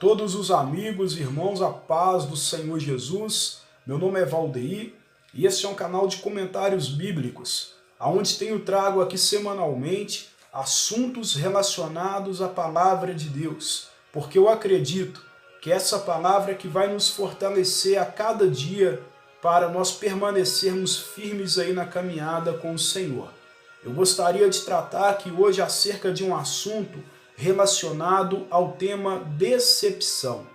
todos os amigos e irmãos, a paz do Senhor Jesus. Meu nome é Valdeir e este é um canal de comentários bíblicos, onde tenho trago aqui semanalmente assuntos relacionados à palavra de Deus, porque eu acredito que essa palavra é que vai nos fortalecer a cada dia para nós permanecermos firmes aí na caminhada com o Senhor. Eu gostaria de tratar aqui hoje acerca de um assunto relacionado ao tema decepção.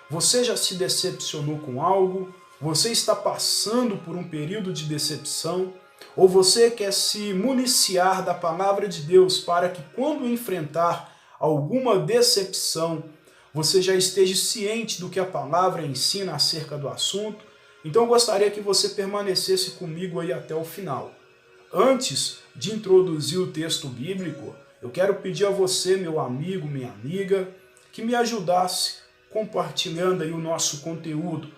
Você já se decepcionou com algo? Você está passando por um período de decepção? Ou você quer se municiar da palavra de Deus para que quando enfrentar alguma decepção, você já esteja ciente do que a palavra ensina acerca do assunto? Então eu gostaria que você permanecesse comigo aí até o final. Antes de introduzir o texto bíblico, eu quero pedir a você, meu amigo, minha amiga, que me ajudasse compartilhando aí o nosso conteúdo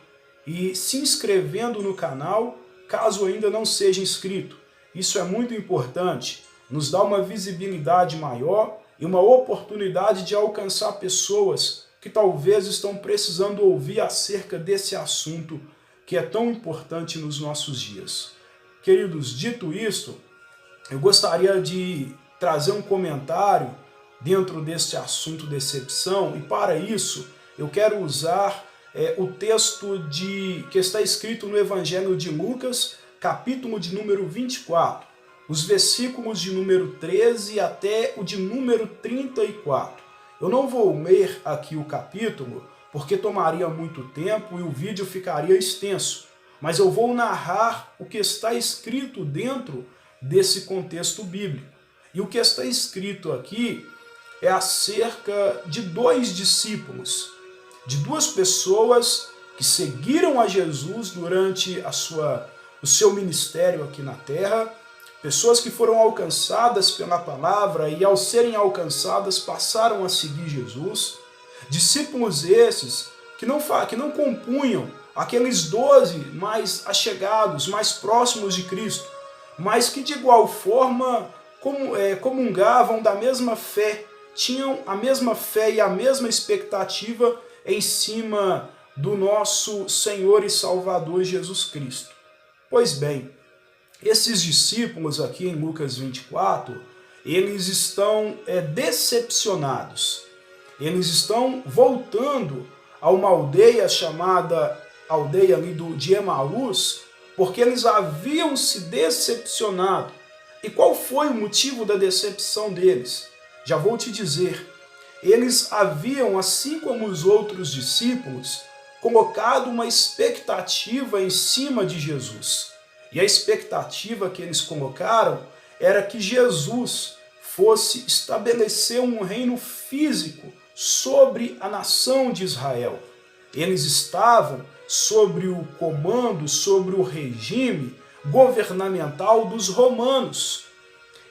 e se inscrevendo no canal, caso ainda não seja inscrito. Isso é muito importante, nos dá uma visibilidade maior e uma oportunidade de alcançar pessoas que talvez estão precisando ouvir acerca desse assunto que é tão importante nos nossos dias. Queridos, dito isto, eu gostaria de trazer um comentário dentro deste assunto decepção, e para isso eu quero usar o texto que está escrito no Evangelho de Lucas, capítulo de número 24, os versículos de número 13 até o de número 34. Eu não vou ler aqui o capítulo, porque tomaria muito tempo e o vídeo ficaria extenso, mas eu vou narrar o que está escrito dentro desse contexto bíblico. E o que está escrito aqui é acerca de dois discípulos, de duas pessoas que seguiram a Jesus durante o seu ministério aqui na terra, pessoas que foram alcançadas pela palavra e ao serem alcançadas passaram a seguir Jesus, discípulos esses que não compunham aqueles 12 mais achegados, mais próximos de Cristo, mas que de igual forma comungavam da mesma fé, tinham a mesma fé e a mesma expectativa em cima do nosso Senhor e Salvador Jesus Cristo. Pois bem, esses discípulos aqui em Lucas 24, eles estão decepcionados. Eles estão voltando a uma aldeia chamada aldeia ali de Emaús, porque eles haviam se decepcionado. E qual foi o motivo da decepção deles? Já vou te dizer. Eles haviam, assim como os outros discípulos, colocado uma expectativa em cima de Jesus. E a expectativa que eles colocaram era que Jesus fosse estabelecer um reino físico sobre a nação de Israel. Eles estavam sobre o comando, sobre o regime governamental dos romanos.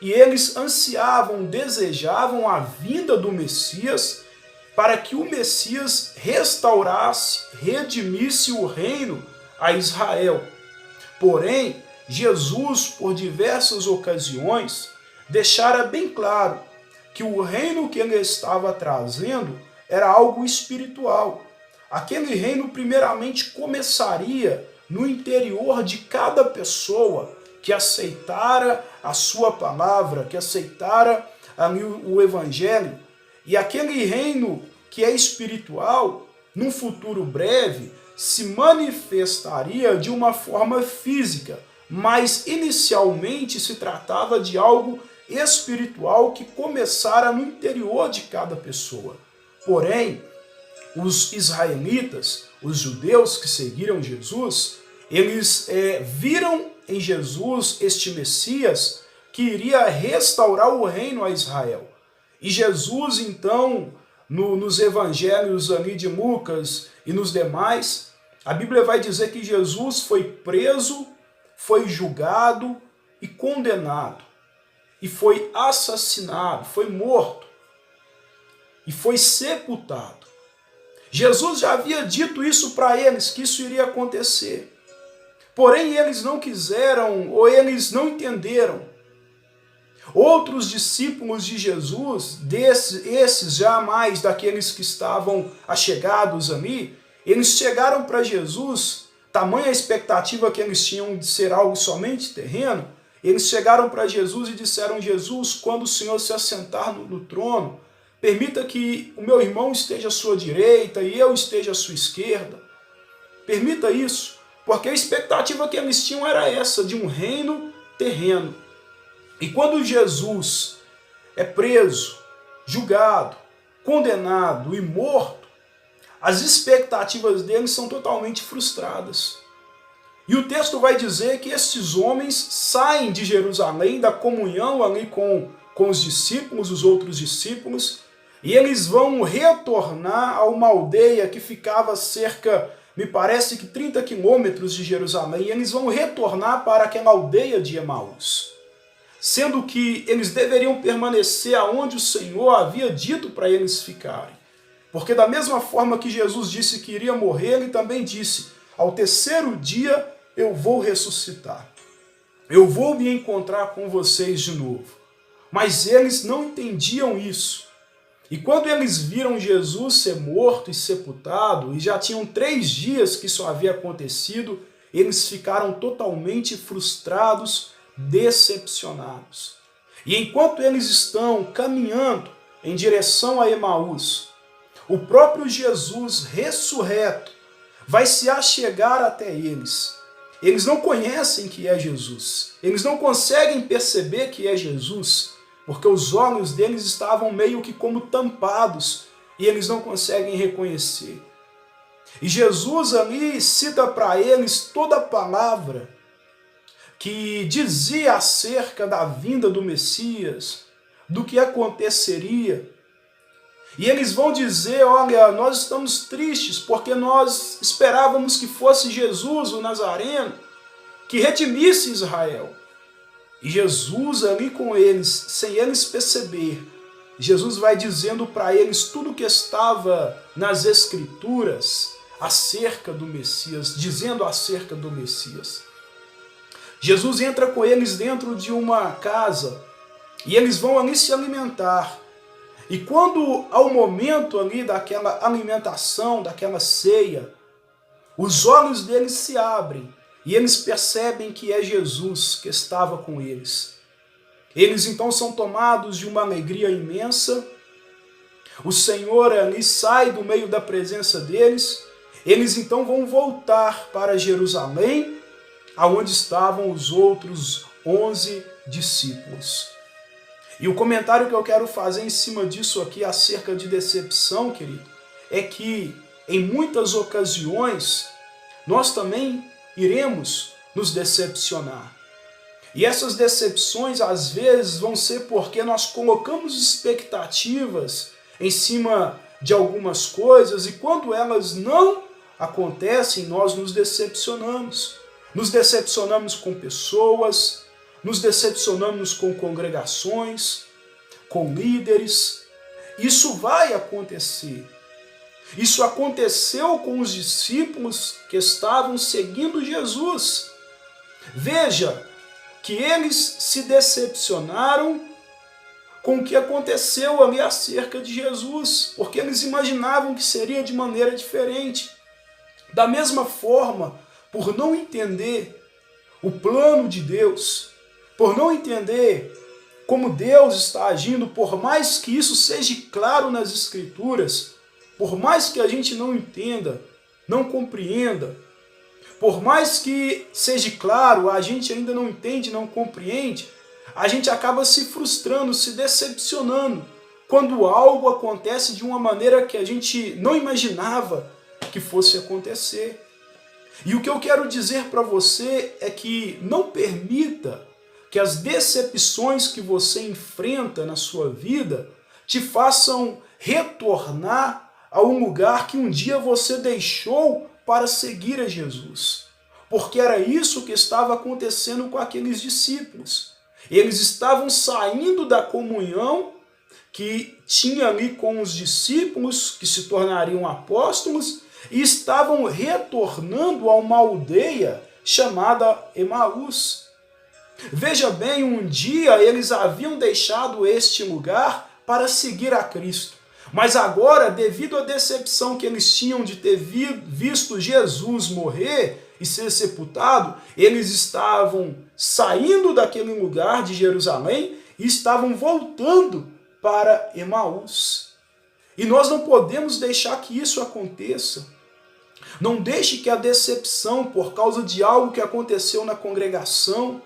E eles ansiavam, desejavam a vinda do Messias para que o Messias restaurasse, redimisse o reino a Israel. Porém, Jesus, por diversas ocasiões, deixara bem claro que o reino que ele estava trazendo era algo espiritual. Aquele reino primeiramente começaria no interior de cada pessoa que aceitara a sua palavra, que aceitara ali o Evangelho. E aquele reino que é espiritual, num futuro breve, se manifestaria de uma forma física, mas inicialmente se tratava de algo espiritual que começara no interior de cada pessoa. Porém, os israelitas, os judeus que seguiram Jesus, eles viram em Jesus este Messias que iria restaurar o reino a Israel. E Jesus, então, nos evangelhos ali de Lucas e nos demais, a Bíblia vai dizer que Jesus foi preso, foi julgado e condenado. E foi assassinado, foi morto. E foi sepultado. Jesus já havia dito isso para eles, que isso iria acontecer. Porém, eles não quiseram, ou eles não entenderam. Outros discípulos de Jesus, esses já mais daqueles que estavam achegados ali, eles chegaram para Jesus, tamanha a expectativa que eles tinham de ser algo somente terreno, eles chegaram para Jesus e disseram: Jesus, quando o Senhor se assentar no trono, permita que o meu irmão esteja à sua direita e eu esteja à sua esquerda. Permita isso, porque a expectativa que eles tinham era essa, de um reino terreno. E quando Jesus é preso, julgado, condenado e morto, as expectativas deles são totalmente frustradas. E o texto vai dizer que esses homens saem de Jerusalém, da comunhão ali com os discípulos, os outros discípulos, e eles vão retornar a uma aldeia que ficava cerca, me parece que 30 quilômetros de Jerusalém, e eles vão retornar para aquela aldeia de Emaús, sendo que eles deveriam permanecer aonde o Senhor havia dito para eles ficarem. Porque da mesma forma que Jesus disse que iria morrer, ele também disse: ao terceiro dia eu vou ressuscitar. Eu vou me encontrar com vocês de novo. Mas eles não entendiam isso. E quando eles viram Jesus ser morto e sepultado, e já tinham 3 dias que isso havia acontecido, eles ficaram totalmente frustrados, decepcionados. E enquanto eles estão caminhando em direção a Emaús, o próprio Jesus ressurreto vai se achegar até eles. Eles não conhecem que é Jesus. Eles não conseguem perceber que é Jesus, porque os olhos deles estavam meio que como tampados e eles não conseguem reconhecer. E Jesus ali cita para eles toda a palavra que dizia acerca da vinda do Messias, do que aconteceria. E eles vão dizer: olha, nós estamos tristes porque nós esperávamos que fosse Jesus, o Nazareno, que redimisse Israel. E Jesus ali com eles, sem eles perceber, Jesus vai dizendo para eles tudo o que estava nas Escrituras acerca do Messias, dizendo acerca do Messias. Jesus entra com eles dentro de uma casa e eles vão ali se alimentar. E quando ao momento ali daquela alimentação, daquela ceia, os olhos deles se abrem e eles percebem que é Jesus que estava com eles. Eles então são tomados de uma alegria imensa. O Senhor ali sai do meio da presença deles. Eles então vão voltar para Jerusalém, aonde estavam os outros 11 discípulos. E o comentário que eu quero fazer em cima disso aqui, acerca de decepção, querido, é que em muitas ocasiões nós também iremos nos decepcionar. E essas decepções às vezes vão ser porque nós colocamos expectativas em cima de algumas coisas e quando elas não acontecem, nós nos decepcionamos. Nos decepcionamos com pessoas, nos decepcionamos com congregações, com líderes. Isso vai acontecer. Isso aconteceu com os discípulos que estavam seguindo Jesus. Veja que eles se decepcionaram com o que aconteceu ali acerca de Jesus, porque eles imaginavam que seria de maneira diferente. Da mesma forma, por não entender o plano de Deus, por não entender como Deus está agindo, por mais que isso seja claro nas Escrituras, por mais que a gente não entenda, não compreenda, por mais que seja claro, a gente ainda não entende, não compreende, a gente acaba se frustrando, se decepcionando, quando algo acontece de uma maneira que a gente não imaginava que fosse acontecer. E o que eu quero dizer para você é que não permita que as decepções que você enfrenta na sua vida te façam retornar a um lugar que um dia você deixou para seguir a Jesus. Porque era isso que estava acontecendo com aqueles discípulos. Eles estavam saindo da comunhão que tinha ali com os discípulos, que se tornariam apóstolos, e estavam retornando a uma aldeia chamada Emaús. Veja bem, um dia eles haviam deixado este lugar para seguir a Cristo. Mas agora, devido à decepção que eles tinham de ter visto Jesus morrer e ser sepultado, eles estavam saindo daquele lugar de Jerusalém e estavam voltando para Emaús. E nós não podemos deixar que isso aconteça. Não deixe que a decepção por causa de algo que aconteceu na congregação,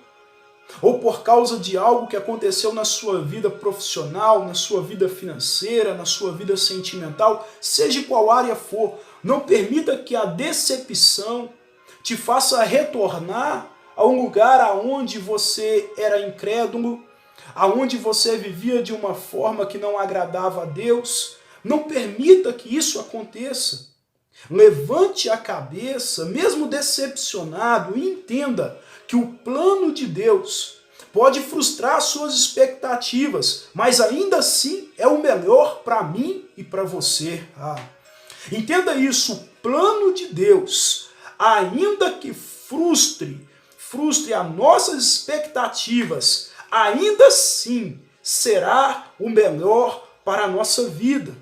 ou por causa de algo que aconteceu na sua vida profissional, na sua vida financeira, na sua vida sentimental, seja qual área for, não permita que a decepção te faça retornar a um lugar aonde você era incrédulo, aonde você vivia de uma forma que não agradava a Deus. Não permita que isso aconteça. Levante a cabeça, mesmo decepcionado, e entenda que o plano de Deus pode frustrar suas expectativas, mas ainda assim é o melhor para mim e para você. Entenda isso, o plano de Deus, ainda que frustre as nossas expectativas, ainda assim será o melhor para a nossa vida.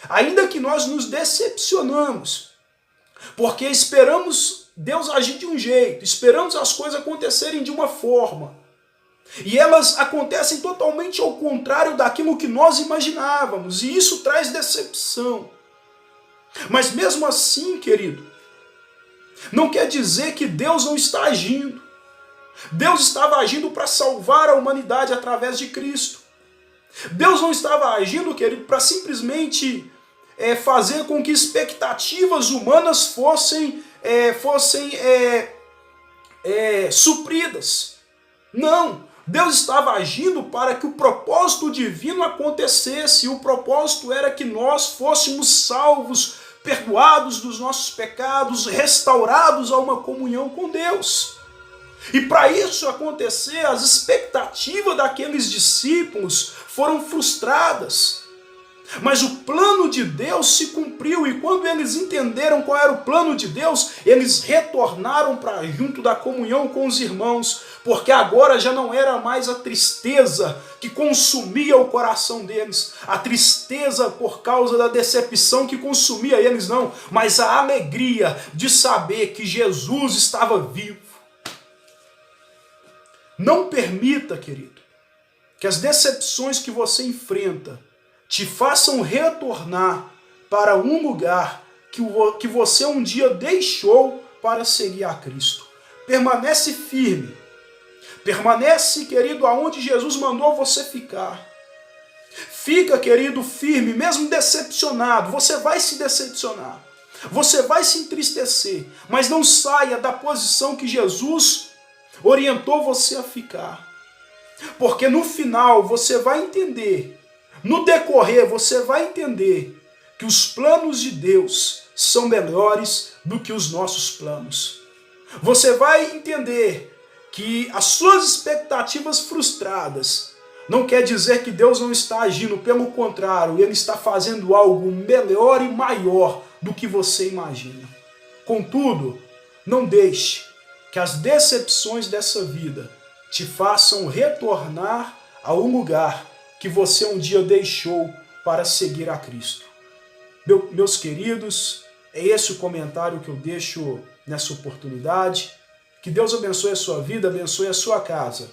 Ainda que nós nos decepcionamos, porque esperamos Deus agir de um jeito, esperamos as coisas acontecerem de uma forma, e elas acontecem totalmente ao contrário daquilo que nós imaginávamos, e isso traz decepção. Mas mesmo assim, querido, não quer dizer que Deus não está agindo. Deus estava agindo para salvar a humanidade através de Cristo. Deus não estava agindo, querido, para simplesmente fazer com que expectativas humanas fossem supridas. Não, Deus estava agindo para que o propósito divino acontecesse, e o propósito era que nós fôssemos salvos, perdoados dos nossos pecados, restaurados a uma comunhão com Deus. E para isso acontecer, as expectativas daqueles discípulos foram frustradas. Mas o plano de Deus se cumpriu, e quando eles entenderam qual era o plano de Deus, eles retornaram para junto da comunhão com os irmãos, porque agora já não era mais a tristeza que consumia o coração deles, a tristeza por causa da decepção que consumia eles, não, mas a alegria de saber que Jesus estava vivo. Não permita, querido, que as decepções que você enfrenta te façam retornar para um lugar que você um dia deixou para seguir a Cristo. Permanece firme. Permanece, querido, aonde Jesus mandou você ficar. Fica, querido, firme, mesmo decepcionado. Você vai se decepcionar. Você vai se entristecer. Mas não saia da posição que Jesus orientou você a ficar. Porque no final você vai entender, no decorrer você vai entender que os planos de Deus são melhores do que os nossos planos. Você vai entender que as suas expectativas frustradas não quer dizer que Deus não está agindo, pelo contrário, Ele está fazendo algo melhor e maior do que você imagina. Contudo, não deixe que as decepções dessa vida te façam retornar a um lugar que você um dia deixou para seguir a Cristo. Meus queridos, é esse o comentário que eu deixo nessa oportunidade. Que Deus abençoe a sua vida, abençoe a sua casa.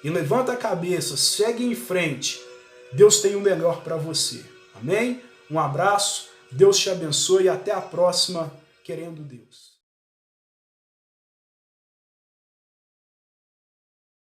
E levanta a cabeça, segue em frente. Deus tem o melhor para você. Amém? Um abraço, Deus te abençoe e até a próxima, querendo Deus.